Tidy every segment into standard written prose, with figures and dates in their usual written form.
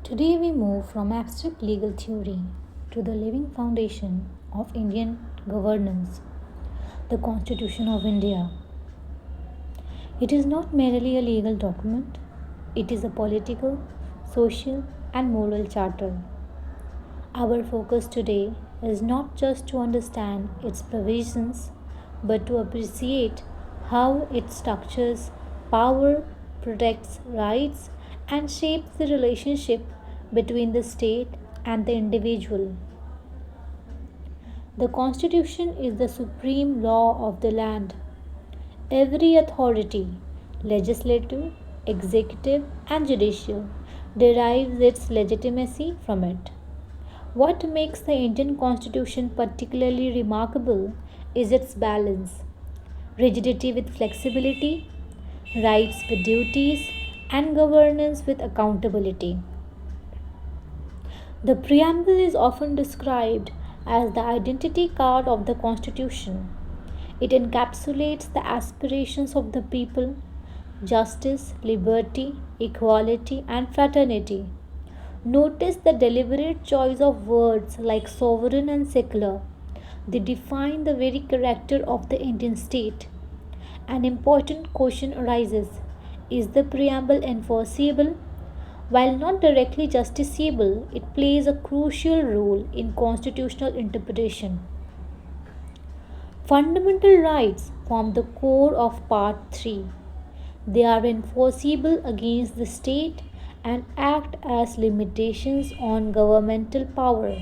Today we move from abstract legal theory to the living foundation of Indian governance, the Constitution of India. It is not merely a legal document, it is a political, social, and moral charter. Our focus today is not just to understand its provisions, but to appreciate how it structures power, protects rights, and shapes the relationship between the state and the individual. The Constitution is the supreme law of the land. Every authority, legislative, executive, and judicial, derives its legitimacy from it. What makes the Indian Constitution particularly remarkable is its balance: rigidity with flexibility, rights with duties, and governance with accountability. The preamble is often described as the identity card of the Constitution. It encapsulates the aspirations of the people: justice, liberty, equality, and fraternity. Notice the deliberate choice of words like sovereign and secular. They define the very character of the Indian state. An important question arises: is the preamble enforceable? While not directly justiciable, it plays a crucial role in constitutional interpretation. Fundamental rights form the core of Part 3. They are enforceable against the state and act as limitations on governmental power.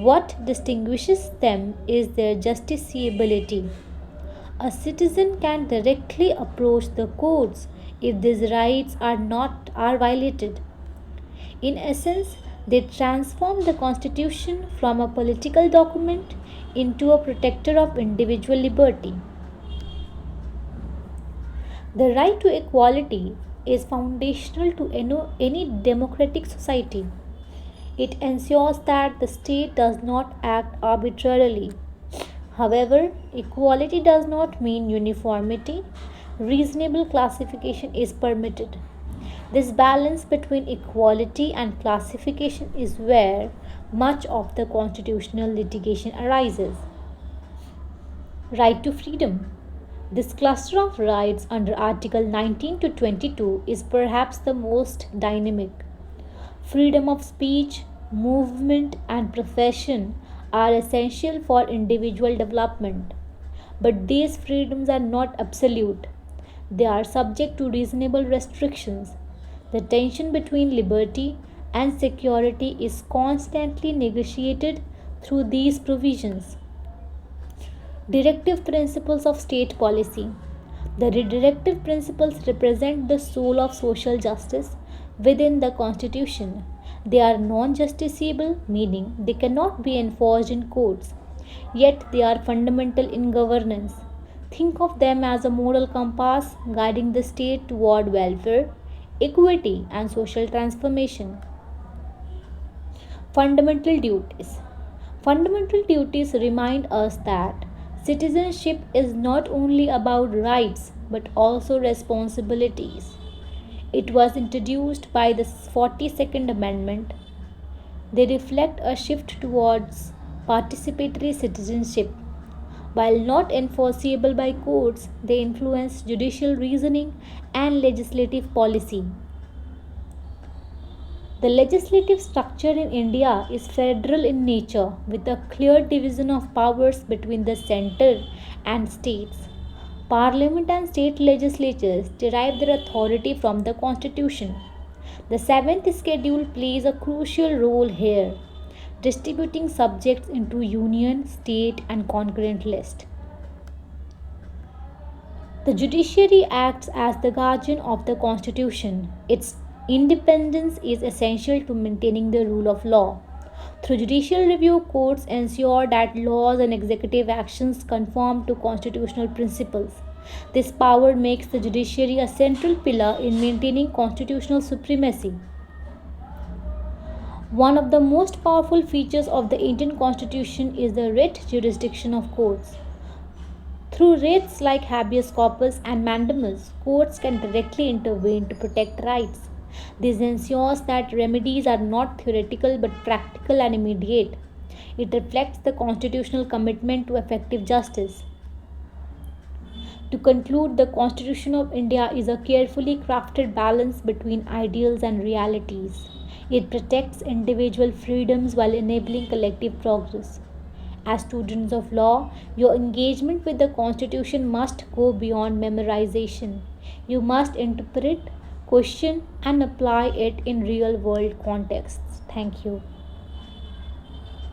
What distinguishes them is their justiciability. A citizen can directly approach the courts if these rights are violated. In essence, they transform the Constitution from a political document into a protector of individual liberty. The right to equality is foundational to any democratic society. It ensures that the state does not act arbitrarily. However, equality does not mean uniformity. Reasonable classification is permitted. This balance between equality and classification is where much of the constitutional litigation arises. Right to freedom. This cluster of rights under Article 19 to 22 is perhaps the most dynamic. Freedom of speech, movement, and profession are essential for individual development. But these freedoms are not absolute, they are subject to reasonable restrictions. The tension between liberty and security is constantly negotiated through these provisions. Directive principles of state policy. The directive principles represent the soul of social justice within the Constitution. They are non justiciable, meaning they cannot be enforced in courts, yet they are fundamental in governance. Think of them as a moral compass guiding the state toward welfare, equity, and social transformation. Fundamental duties. Fundamental duties remind us that citizenship is not only about rights but also responsibilities. It was introduced by the 42nd Amendment. They reflect a shift towards participatory citizenship. While not enforceable by courts, they influence judicial reasoning and legislative policy. The legislative structure in India is federal in nature, with a clear division of powers between the center and states. Parliament and state legislatures derive their authority from the Constitution. The seventh schedule plays a crucial role here, distributing subjects into union, state, and concurrent list. The judiciary acts as the guardian of the Constitution. Its independence is essential to maintaining the rule of law. Through judicial review, courts ensure that laws and executive actions conform to constitutional principles. This power makes the judiciary a central pillar in maintaining constitutional supremacy. One of the most powerful features of the Indian Constitution is the writ jurisdiction of courts. Through writs like habeas corpus and mandamus, courts can directly intervene to protect rights. This ensures that remedies are not theoretical but practical and immediate. It reflects the constitutional commitment to effective justice. To conclude, the Constitution of India is a carefully crafted balance between ideals and realities. It protects individual freedoms while enabling collective progress. As students of law, your engagement with the Constitution must go beyond memorization. You must interpret, question, and apply it in real world contexts. Thank you.